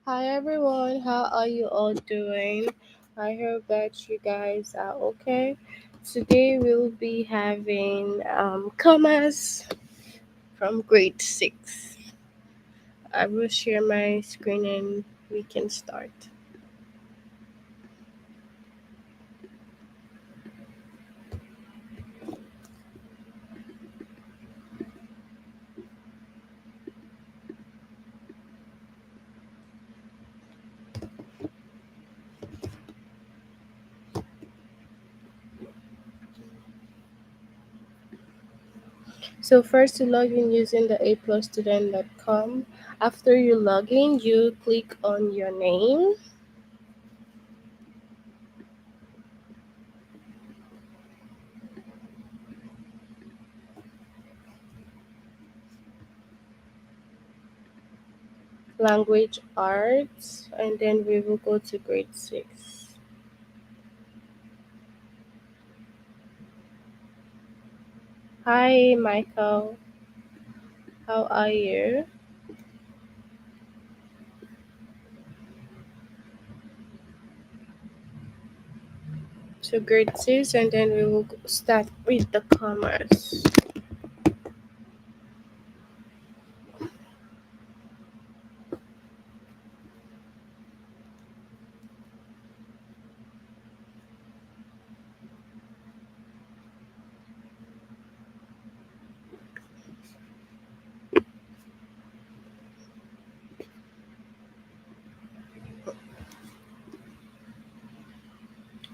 Hi everyone, how are you all doing? I hope that you guys are okay. Today we'll be having commas from grade 6. I will share my screen and we can start. So first you log in using the aplusstudent.com. After you log in, you click on your name, language arts, and then we will go to grade 6. Hi Michael, how are you? So grade 6, and then we will start with the commerce.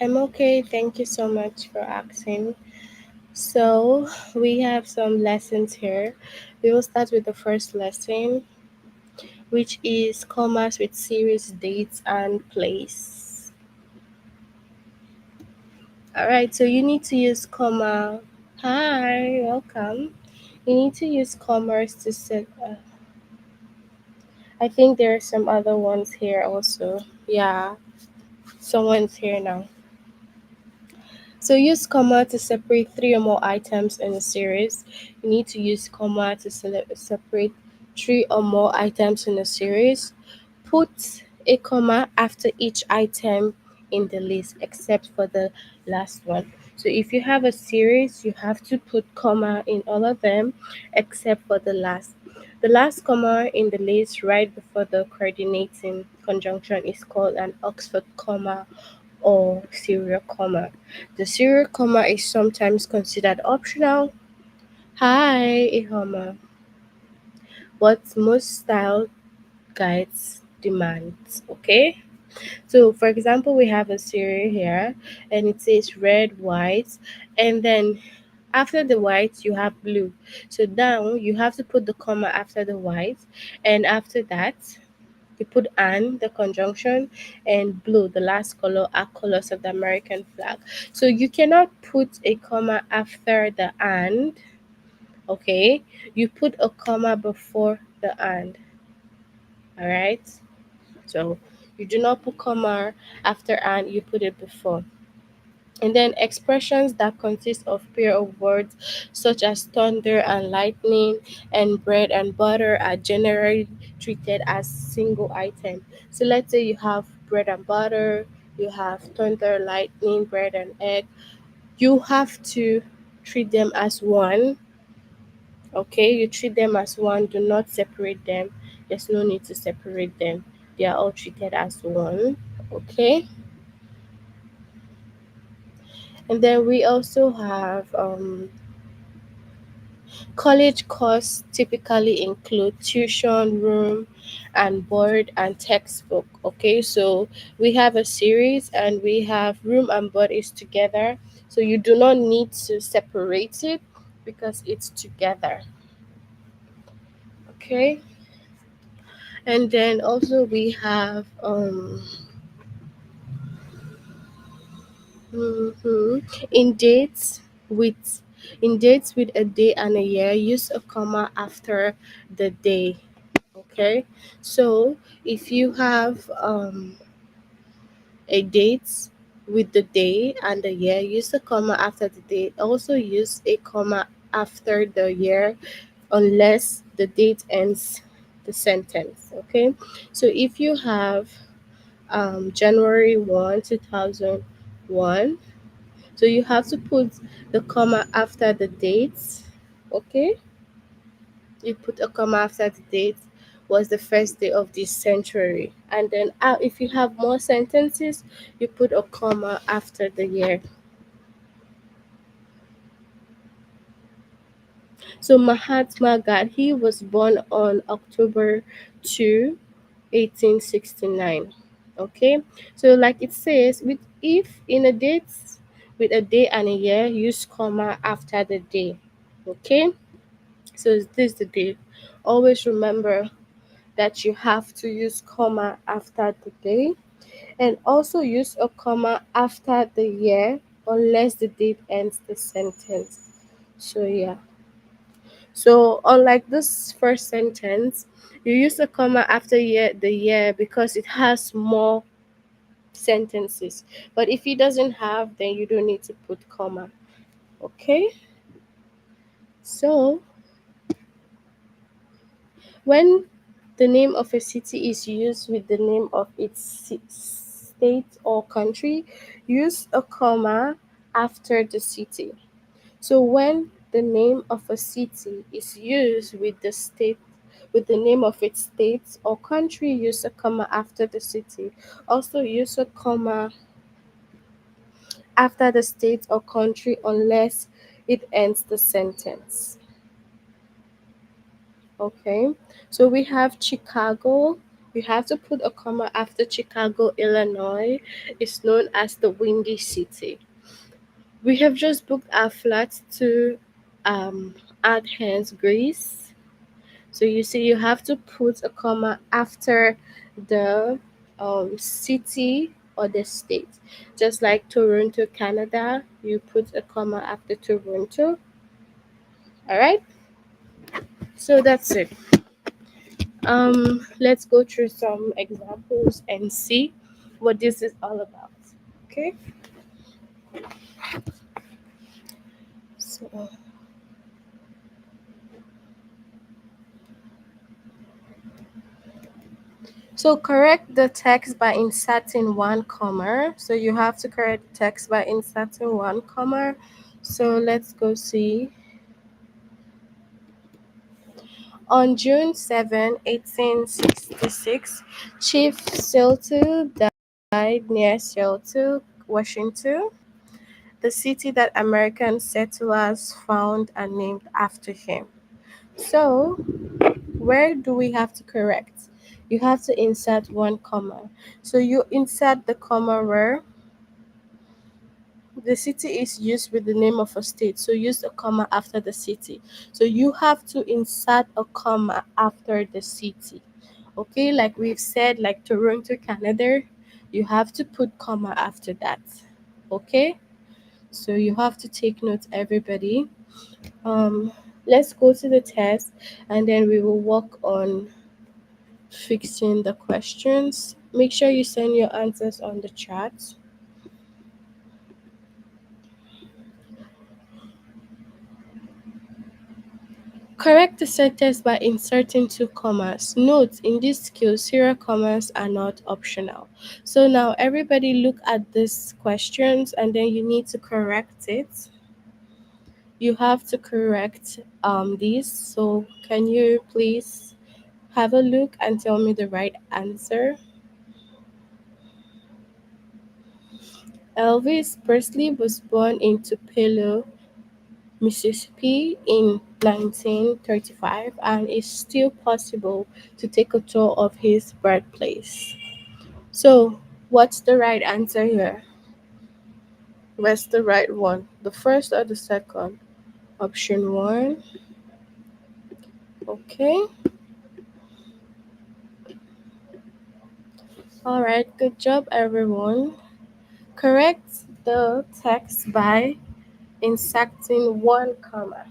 I'm okay, thank you so much for asking. So we have some lessons here. We will start with the first lesson, which is commerce with series, dates, and place. All right, so you need to use comma. Hi, welcome. You need to use commerce to set. I think there are some other ones here also. Yeah, someone's here now. So use comma to separate three or more items in a series. You need to use comma to separate three or more items in a series. Put a comma after each item in the list except for the last one. So if you have a series, you have to put comma in all of them except for the last. The last comma in the list right before the coordinating conjunction is called an Oxford comma or serial comma. The serial comma is sometimes considered optional. Hi, Ihoma. What most style guides demand. Okay? So, for example, we have a serial here and it says red, white, and then after the white, you have blue. So, down you have to put the comma after the white, and after that, you put and, the conjunction, and blue, the last color, are colors of the American flag. So you cannot put a comma after the and, okay? You put a comma before the and, all right? So you do not put comma after and, you put it before. And then expressions that consist of pair of words such as thunder and lightning and bread and butter are generally treated as single item. So let's say you have bread and butter, you have thunder, lightning, bread and egg. You have to treat them as one. Okay, you treat them as one. Do not separate them. There's no need to separate them. They are all treated as one. Okay. And then we also have college costs typically include tuition, room, and board and textbook. Okay, so we have a series and we have room and board is together. So you do not need to separate it because it's together. Okay, and then also we have in dates with a day and a year, use a comma after the day. Okay, so if you have a date with the day and the year, use a comma after the date. Also use a comma after the year unless the date ends. the sentence. Okay, so if you have January 1, 2001, so you have to put the comma after the dates. Okay, you put a comma after the date was the first day of this century, and then if you have more sentences, you put a comma after the year. So Mahatma Gandhi was born on October 2, 1869. Okay, so like it says, with if in a date with a day and a year, use comma after the day. Okay, so this is the day. Always remember that you have to use comma after the day, and also use a comma after the year unless the date ends the sentence. So yeah. So unlike this first sentence, you use a comma after the year because it has more sentences. But if it doesn't have, then you don't need to put comma. Okay? So when the name of a city is used with the name of its state or country, use a comma after the city. So when the name of a city is used with the name of its state or country, use a comma after the city. Also use a comma after the state or country unless it ends the sentence. Okay, so we have Chicago. We have to put a comma after Chicago, Illinois. It's known as the Windy City. We have just booked our flight to Athens, Greece. So you see, you have to put a comma after the city or the state. Just like Toronto, Canada, you put a comma after Toronto. All right. So that's it. Let's go through some examples and see what this is all about. Okay. So So correct the text by inserting one comma. So you have to correct the text by inserting one comma. So let's go see. On June 7, 1866, Chief Sealth died near Seattle, Washington, the city that American settlers found and named after him. So, where do we have to correct? You have to insert one comma. So you insert the comma where the city is used with the name of a state. So use a comma after the city. So you have to insert a comma after the city. Okay, like we've said, like Toronto, Canada, you have to put comma after that. Okay, so you have to take notes, everybody. Um, let's go to the test, and then we will work on fixing the questions. Make sure you send your answers on the chat. Correct the sentence by inserting two commas. Note, in this skill, serial commas are not optional. So now everybody look at these questions and then you need to correct it. You have to correct these. So can you please have a look and tell me the right answer? Elvis Presley was born in Tupelo, Mississippi in 1935, and it's still possible to take a tour of his birthplace. So, what's the right answer here? What's the right one? The first or the second? Option one. Okay. All right. Good job, everyone. Correct the text by inserting one comma.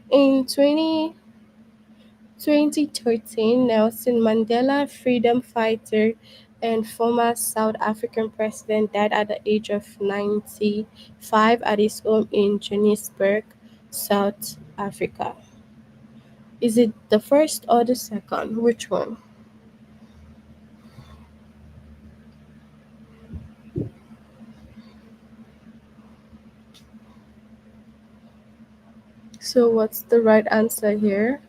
In 2013, Nelson Mandela, freedom fighter and former South African president, died at the age of 95 at his home in Johannesburg, South Africa. Is it the first or the second? Which one? So what's the right answer here?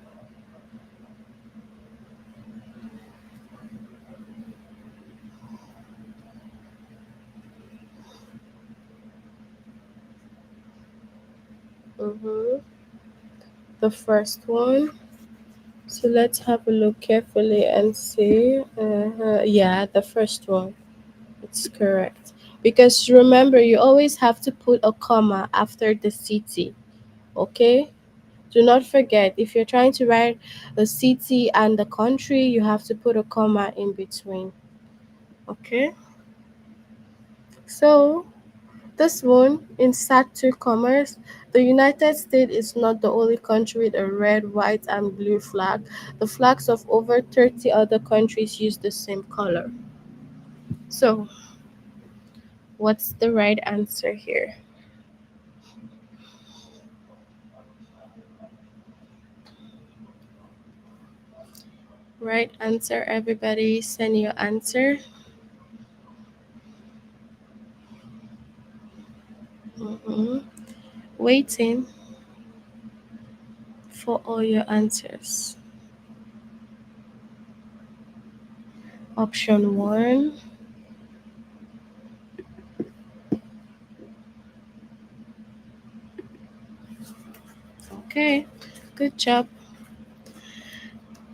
Mm-hmm. The first one. So let's have a look carefully and see. Yeah, the first one. It's correct. Because remember, you always have to put a comma after the city. Okay? Do not forget, if you're trying to write a city and the country, you have to put a comma in between. Okay? So, this one, in SAT2 commerce, the United States is not the only country with a red, white, and blue flag. The flags of over 30 other countries use the same color. So, what's the right answer here? Right answer, everybody. Send your answer. hmm Waiting for all your answers. Option one. Okay, good job.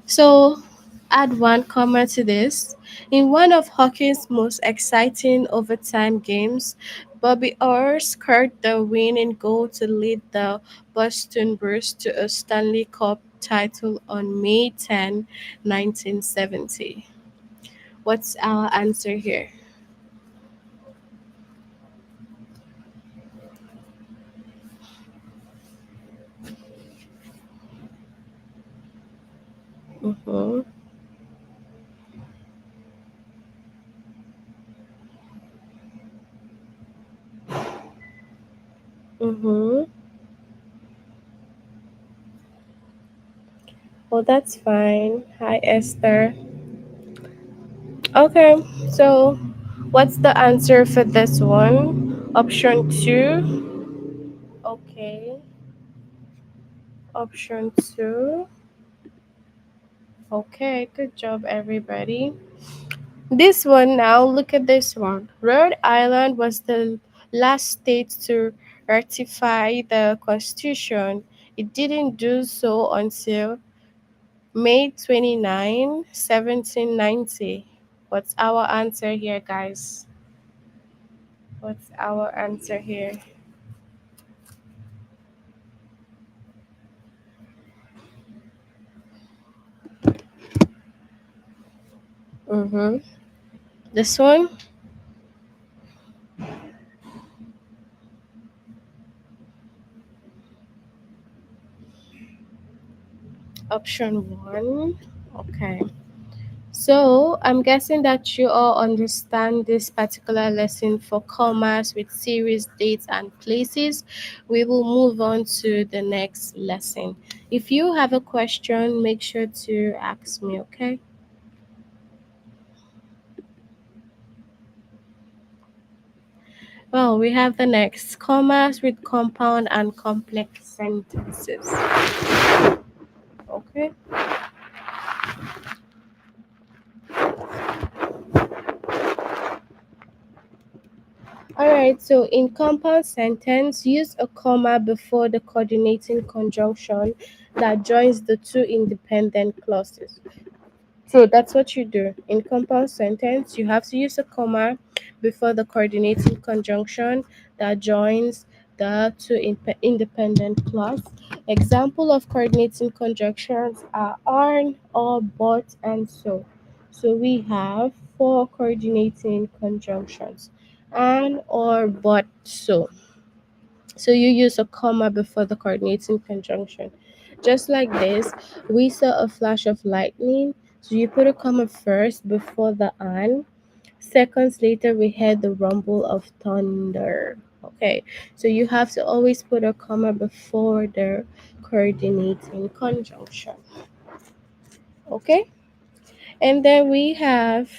So, add one comma to this. In one of hockey's most exciting overtime games, Bobby Orr scored the winning goal to lead the Boston Bruins to a Stanley Cup title on May 10, 1970. What's our answer here? Mm-hmm. Mm-hmm. Well, that's fine. Hi, Esther. Okay, so what's the answer for this one? Option two. Okay. Option two. Okay, good job, everybody. This one now, look at this one. Rhode Island was the last state to ratify the Constitution. It didn't do so until May 29, 1790. What's our answer here, guys? What's our answer here? Mm-hmm. This one, option one. Okay. So I'm guessing that you all understand this particular lesson for commas with series, dates, and places. We will move on to the next lesson. If you have a question, make sure to ask me, okay? Well, we have the next commas with compound and complex sentences. Okay. Alright, so in compound sentence, use a comma before the coordinating conjunction that joins the two independent clauses. So that's what you do. In compound sentence, you have to use a comma before the coordinating conjunction that joins the two independent clause. Example of coordinating conjunctions are on, or, but, and so. So we have four coordinating conjunctions: and, or, but, so. So you use a comma before the coordinating conjunction. Just like this, we saw a flash of lightning. So you put a comma first before the and. Seconds later, we heard the rumble of thunder. Okay, so you have to always put a comma before the coordinating conjunction. Okay? And then we have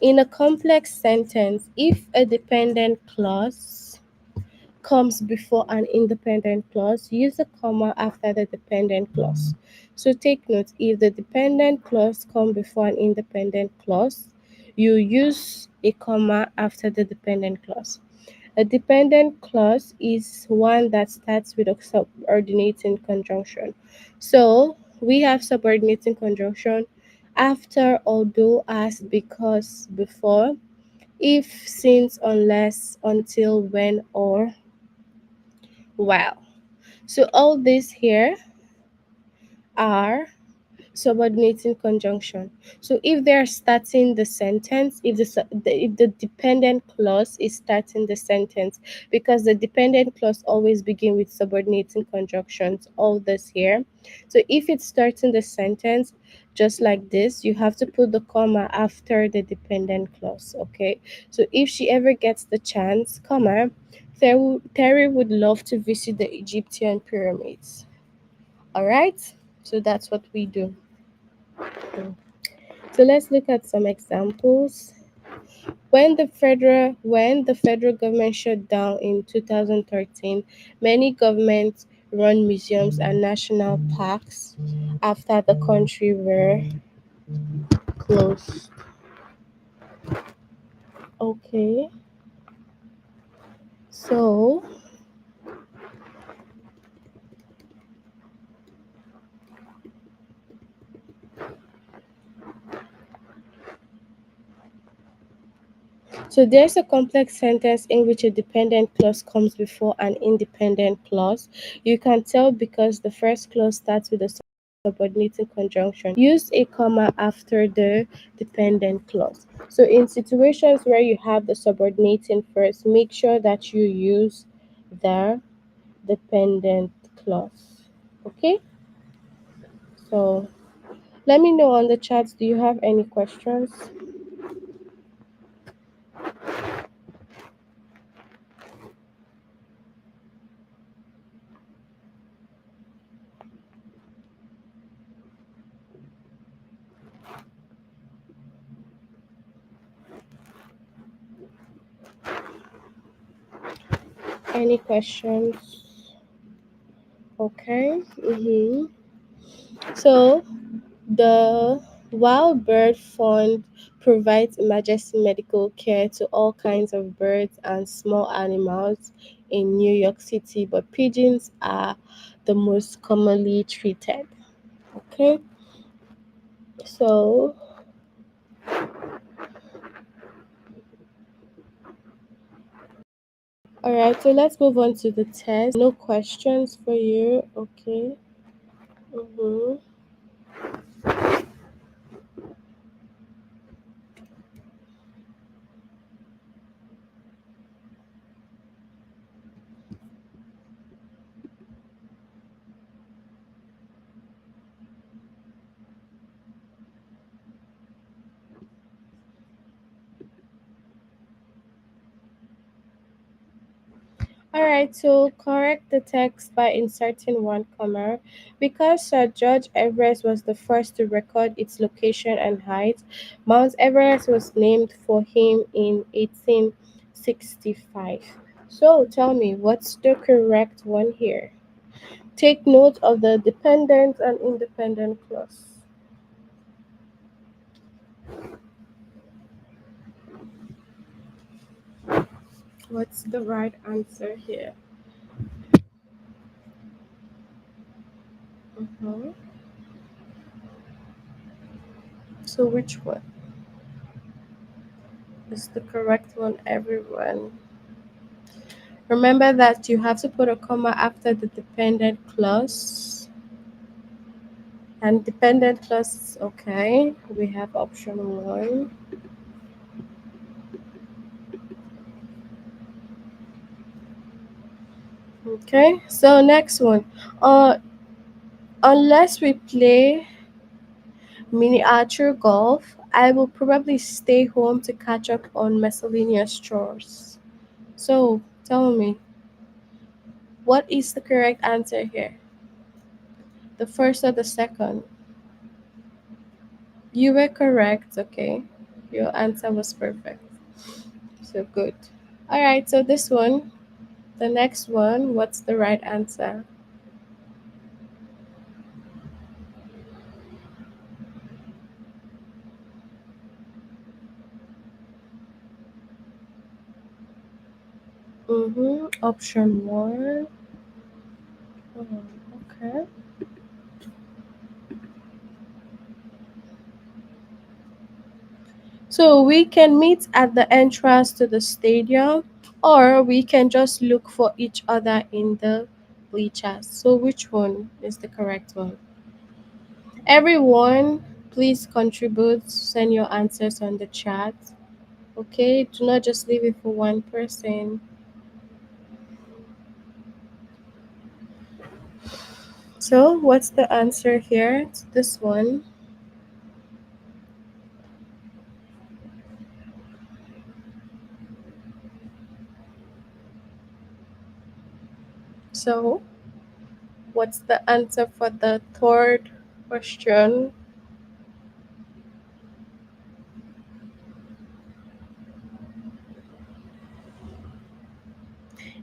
in a complex sentence, if a dependent clause comes before an independent clause, use a comma after the dependent clause. So take note, if the dependent clause comes before an independent clause, you use a comma after the dependent clause. A dependent clause is one that starts with a subordinating conjunction. So we have subordinating conjunction after, although, as, because, before, if, since, unless, until, when, or while. So all these here are subordinating conjunction. So if they're starting the sentence, if the dependent clause is starting the sentence, because the dependent clause always begin with subordinating conjunctions, all this here. So if it's starting the sentence just like this, you have to put the comma after the dependent clause. Okay. So if she ever gets the chance, comma, Terry would love to visit the Egyptian pyramids. All right. So that's what we do. So let's look at some examples. When the federal government shut down in 2013, many government run museums and national parks after the country were closed. Okay. So So there's a complex sentence in which a dependent clause comes before an independent clause. You can tell because the first clause starts with a subordinating conjunction. Use a comma after the dependent clause. So in situations where you have the subordinating first, make sure that you use the dependent clause. Okay? So let me know on the chat, do you have any questions? Any questions? Okay. So the Wild Bird Fund provides emergency medical care to all kinds of birds and small animals in New York City, but pigeons are the most commonly treated. Okay. So all right. So let's move on to the test. No questions for you. Okay. Mm-hmm. Alright, so correct the text by inserting one comma. Because Sir George Everest was the first to record its location and height, Mount Everest was named for him in 1865. So tell me, what's the correct one here? Take note of the dependent and independent clause. What's the right answer here? Mhm. So which one is the correct one, everyone? Remember that you have to put a comma after the dependent clause. And dependent clause, okay. We have option one. Okay, so next one. Uh, unless we play miniature golf, I will probably stay home to catch up on miscellaneous chores. So tell me, what is the correct answer here? The first or the second? You were correct, okay? Your answer was perfect. So good. All right, so this one, the next one, what's the right answer? Option one. Okay. So we can meet at the entrance to the stadium, or we can just look for each other in the bleachers. So which one is the correct one? Everyone, please contribute, send your answers on the chat. Okay, do not just leave it for one person. So, what's the answer here? It's this one. So, what's the answer for the third question?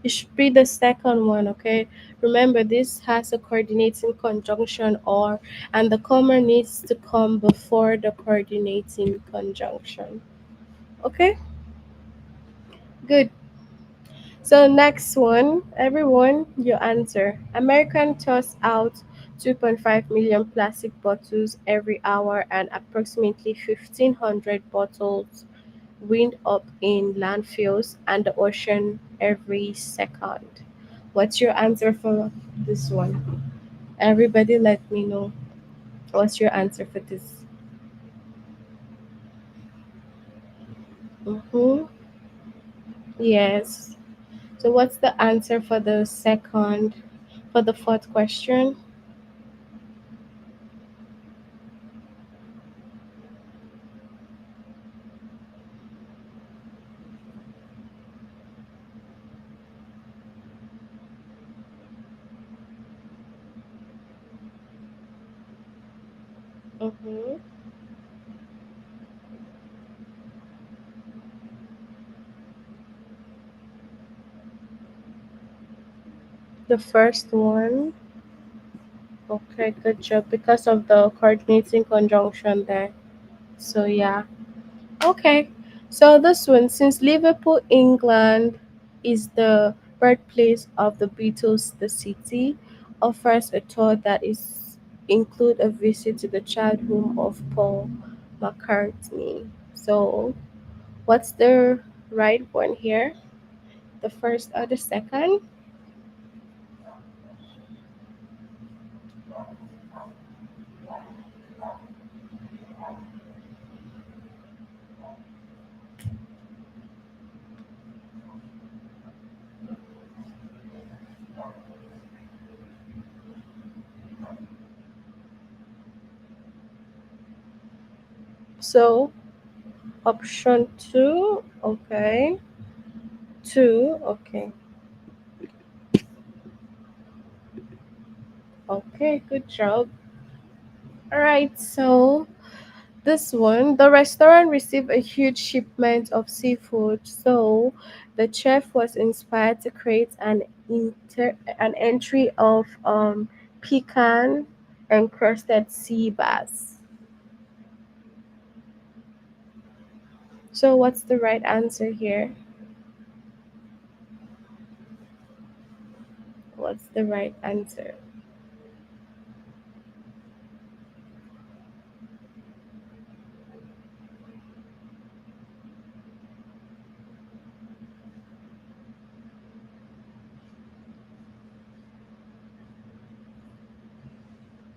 It should be the second one, okay? Remember, this has a coordinating conjunction or, and the comma needs to come before the coordinating conjunction. Okay, good. So next one, everyone, your answer. American toss out 2.5 million plastic bottles every hour and approximately 1,500 bottles wind up in landfills and the ocean every second. What's your answer for this one? Everybody let me know. What's your answer for this? Mm-hmm. Yes. So what's the answer for the second, for the fourth question? Mm-hmm. The first one. Okay, good job. Because of the coordinating conjunction there. So yeah. Okay. So this one, since Liverpool, England is the birthplace of the Beatles, the city offers a tour that is include a visit to the child home of Paul McCartney. So what's the right one here? The first or the second? So option two, okay. Two, okay. Okay, good job. All right, so this one, the restaurant received a huge shipment of seafood, so the chef was inspired to create an entry of pecan encrusted sea bass. So what's the right answer here? What's the right answer?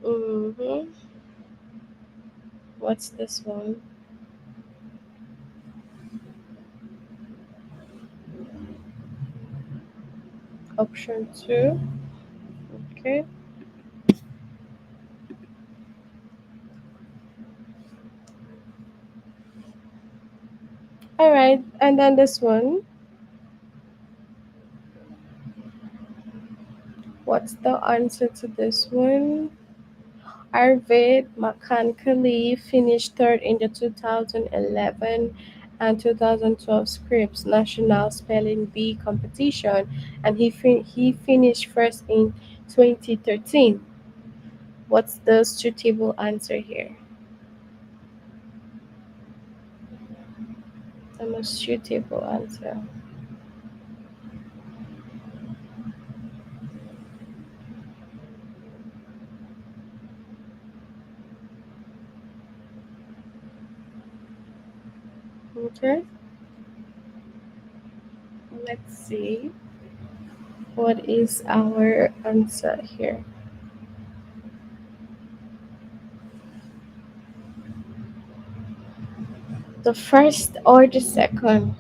Mm-hmm. What's this one? Option two. Okay. All right, and then this one. What's the answer to this one? Arvid McCankely finished third in the 2011 and 2012 Scripps National Spelling Bee competition, and he finished first in 2013. What's the suitable answer here? The most suitable answer. Okay, let's see. What is our answer here? The first or the second?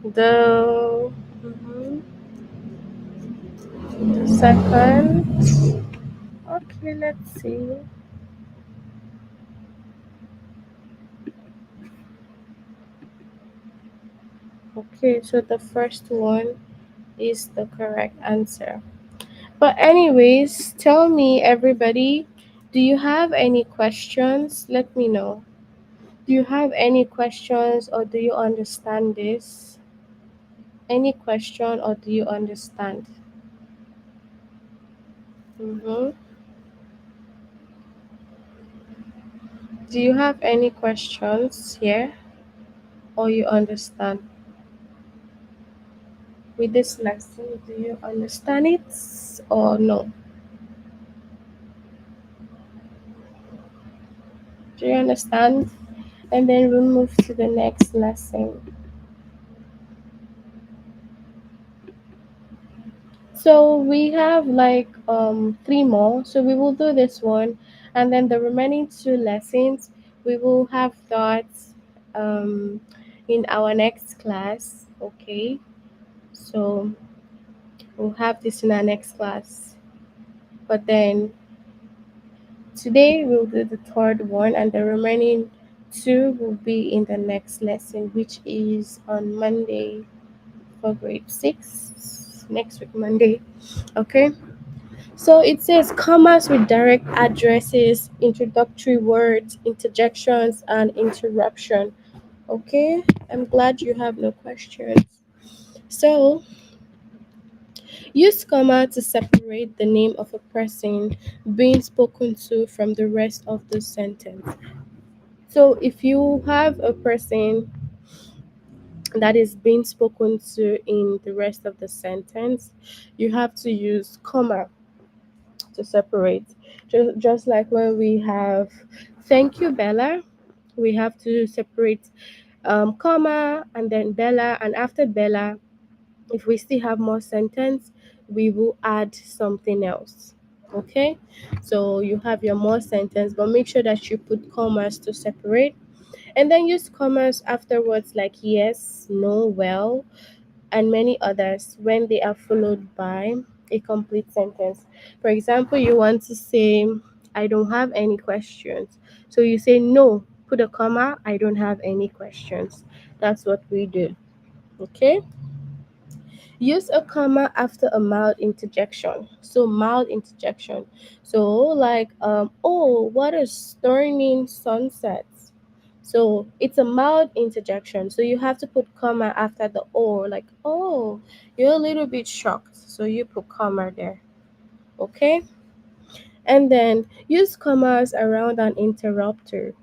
The, mhm, the second. Okay, let's see. Okay, so the first one is the correct answer. But, anyways, tell me, everybody, do you have any questions? Let me know. Do you have any questions or do you understand this? Any question or do you understand? Mm-hmm. Do you have any questions here or you understand? With this lesson, do you understand it or no? Do you understand? And then we'll move to the next lesson. So we have like three more. So we will do this one, and then the remaining two lessons we will have thoughts um in our next class. Okay. So we'll have this in our next class. But then today we'll do the third one, and the remaining two will be in the next lesson, which is on Monday for grade six. Next week, Monday. Okay. So it says commas with direct addresses, introductory words, interjections, and interruption. Okay. I'm glad you have no questions. So use comma to separate the name of a person being spoken to from the rest of the sentence. So if you have a person that is being spoken to in the rest of the sentence, you have to use comma to separate. Just like when we have thank you, Bella, we have to separate comma and then Bella, and after Bella, if we still have more sentence, we will add something else. Okay, so you have your more sentence, but make sure that you put commas to separate, and then use commas afterwards like yes, no, well, and many others when they are followed by a complete sentence. For example, you want to say I don't have any questions, so you say no, put a comma, I don't have any questions. That's what we do. Okay. Use a comma after a mild interjection. So mild interjection. So like oh, what a stunning sunset. So it's a mild interjection. So you have to put comma after the or, like oh, you're a little bit shocked. So you put comma there. Okay? And then use commas around an interrupter,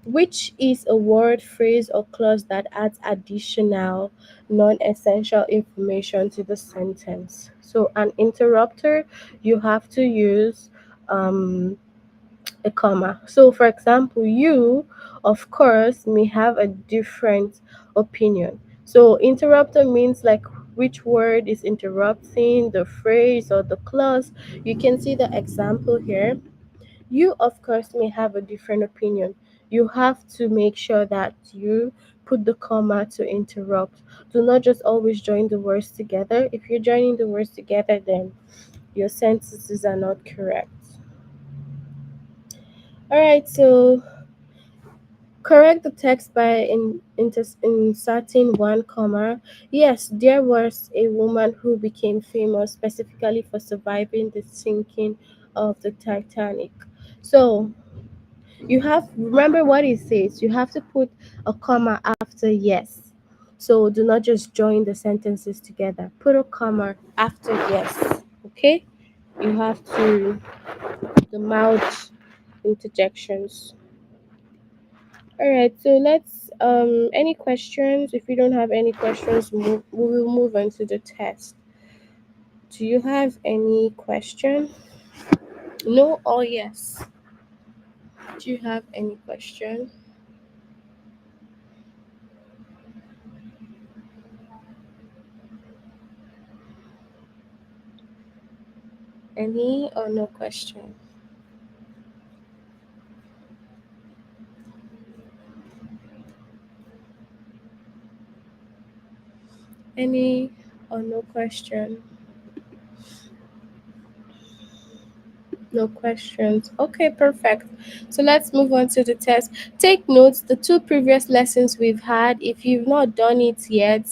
which is a word, phrase, or clause that adds additional non essential information to the sentence. So, an interrupter, you have to use a comma. So, for example, you, of course, may have a different opinion. So, interrupter means like which word is interrupting the phrase or the clause. You can see the example here. You, of course, may have a different opinion. You have to make sure that you put the comma to interrupt. Do not just always join the words together. If you're joining the words together, then your sentences are not correct. All right, so correct the text by inserting one comma. Yes, there was a woman who became famous specifically for surviving the sinking of the Titanic. So You have remember what it says. You have to put a comma after yes. So do not just join the sentences together. Put a comma after yes. Okay? You have to the mouth interjections. All right, so let's any questions? If you don't have any questions, we will move on to the test. Do you have any question? No or yes? Do you have any question? Any or no question? Any or no question? No questions. Okay, perfect. So let's move on to the test. Take notes, the two previous lessons we've had. If you've not done it yet,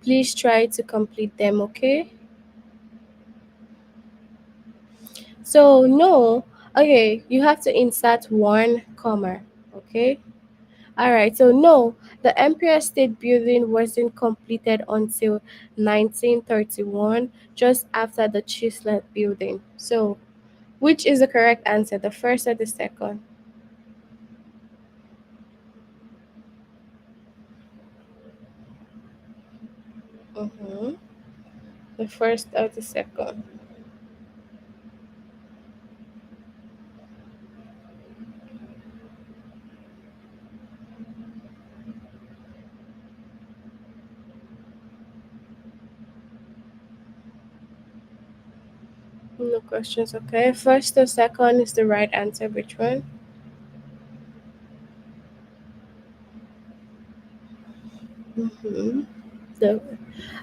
please try to complete them, okay? So, no. Okay, you have to insert one comma, okay? All right, so no, the Empire State Building wasn't completed until 1931, just after the Chrysler Building. So, which is the correct answer, the first or the second? Mm-hmm. The first or the second? No questions, okay. First or second is the right answer. Which one? Mm-hmm. The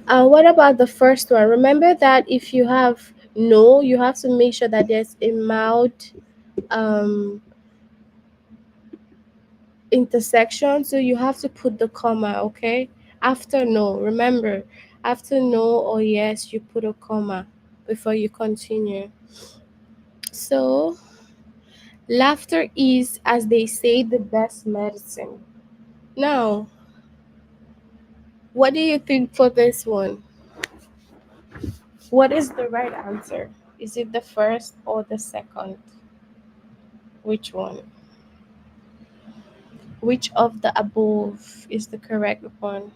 what about the first one? Remember that if you have no, you have to make sure that there's a mouth um intersection, so you have to put the comma, okay? After no, remember, after no or yes, you put a comma before you continue. So, laughter is, as they say, the best medicine. Now, what do you think for this one? What is the right answer? Is it the first or the second? Which one? Which of the above is the correct one?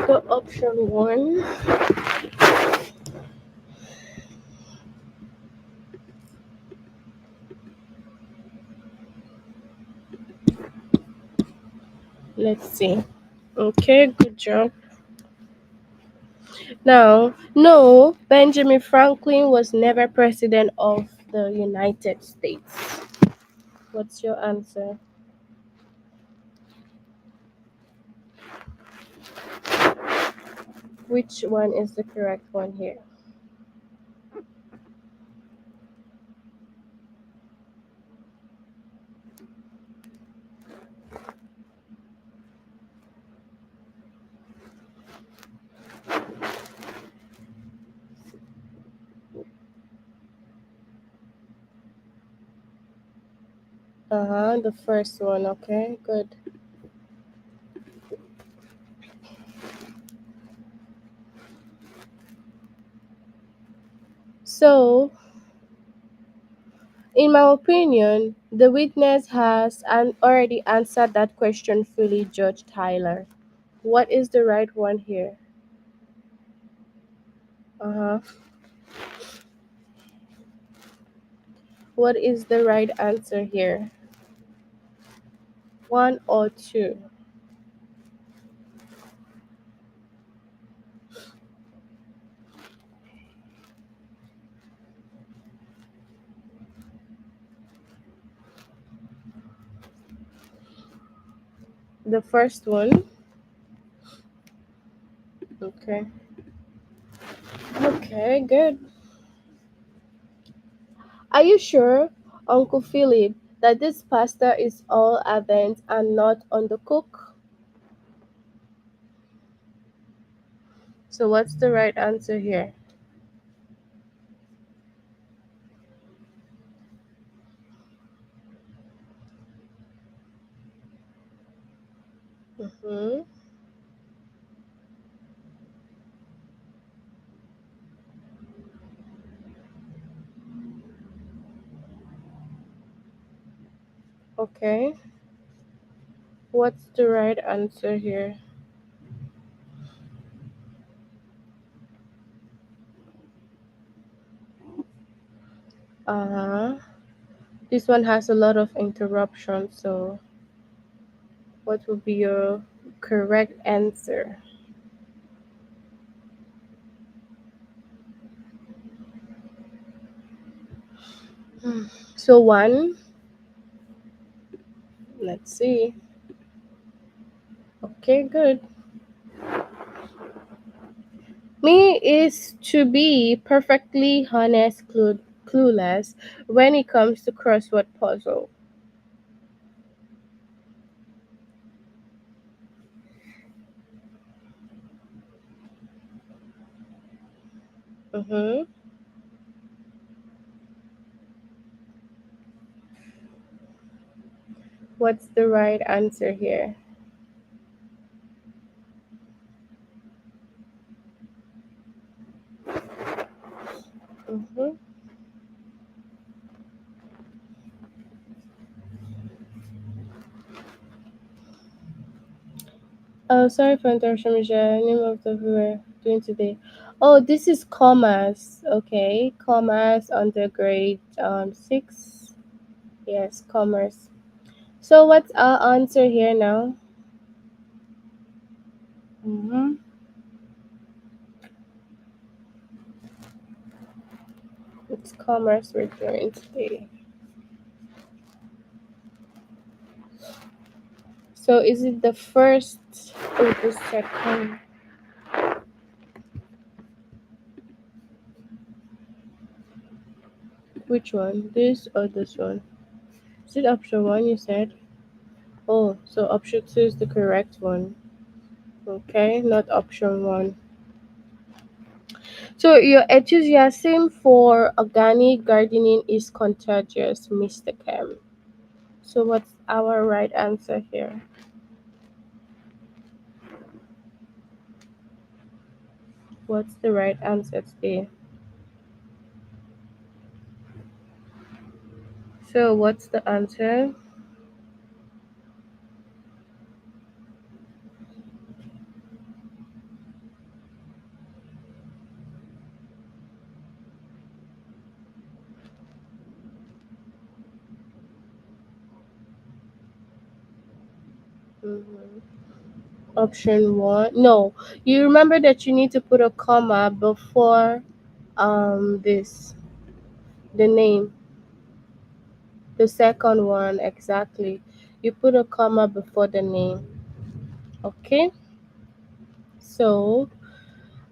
The option one. Let's see. Okay, good job. Now, no, Benjamin Franklin was never president of the United States. What's your answer? Which one is the correct one here? Uh huh, the first one. Okay, good. So, in my opinion, the witness has already answered that question fully, Judge Tyler. What is the right one here? Uh huh. What is the right answer here? One or two? The first one. Okay. Okay, good. Are you sure, Uncle Philip, that this pasta is all Advent and not on the cook? So what's the right answer here? Mm-hmm. Okay. What's the right answer here? Uh-huh. This one has a lot of interruptions, so what would be your correct answer? Hmm. So one, let's see. Okay, good. Me is to be perfectly honest, clueless when it comes to crossword puzzle. Mm-hmm. What's the right answer here? Mm-hmm. Oh, sorry for interruption, Michelle. Name of the we're doing today. Oh, this is commerce. Okay, commerce under grade 6. Yes, commerce. So what's our answer here now? Mm-hmm. It's commerce we're doing today. So is it the first or the second? Which one? This or this one? Is it option one you said? Oh, so option two is the correct one. Okay, not option one. So your enthusiasm for organic gardening is contagious, Mr. Cam. So what's our right answer here? What's the right answer today? So what's the answer? Mhm. Option one. No, you remember that you need to put a comma before this the name. The second one exactly. You put a comma before the name. Okay. So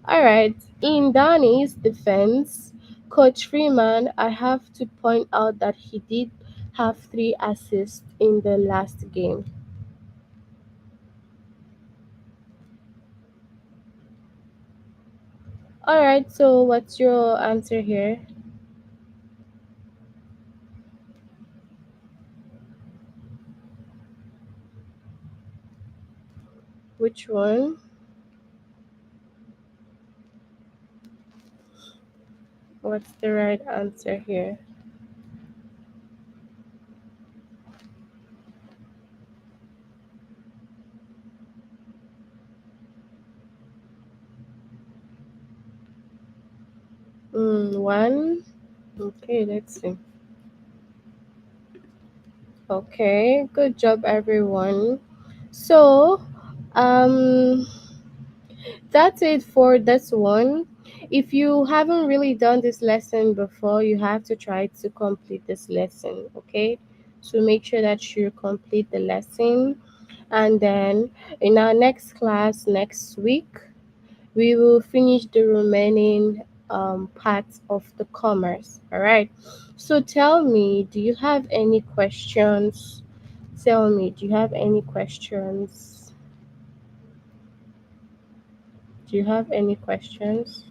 all right. In Danny's defense, Coach Freeman, I have to point out that he did have 3 assists in the last game. All right. So what's your answer here? Which one? What's the right answer here? One. Okay, let's see. Okay, good job, everyone. So, um, that's it for this one. If you haven't really done this lesson before, you have to try to complete this lesson, okay? So make sure that you complete the lesson, and then in our next class next week, we will finish the remaining parts of the commerce. All right. So tell me, do you have any questions? Tell me, do you have any questions? Do you have any questions?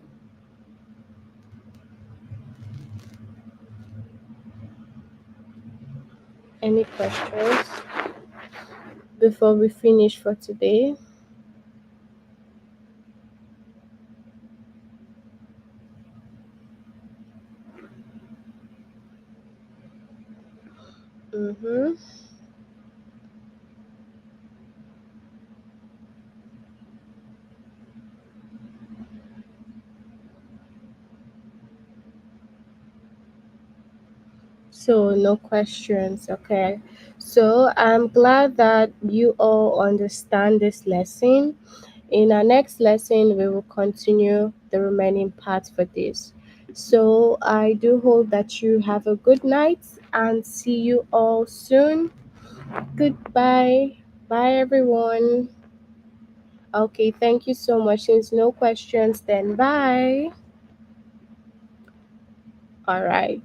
Any questions before we finish for today? Mm-hmm. So, no questions. Okay. So, I'm glad that you all understand this lesson. In our next lesson, we will continue the remaining part for this. So, I do hope that you have a good night and see you all soon. Goodbye. Bye, everyone. Okay, thank you so much. Since no questions, then bye. All right.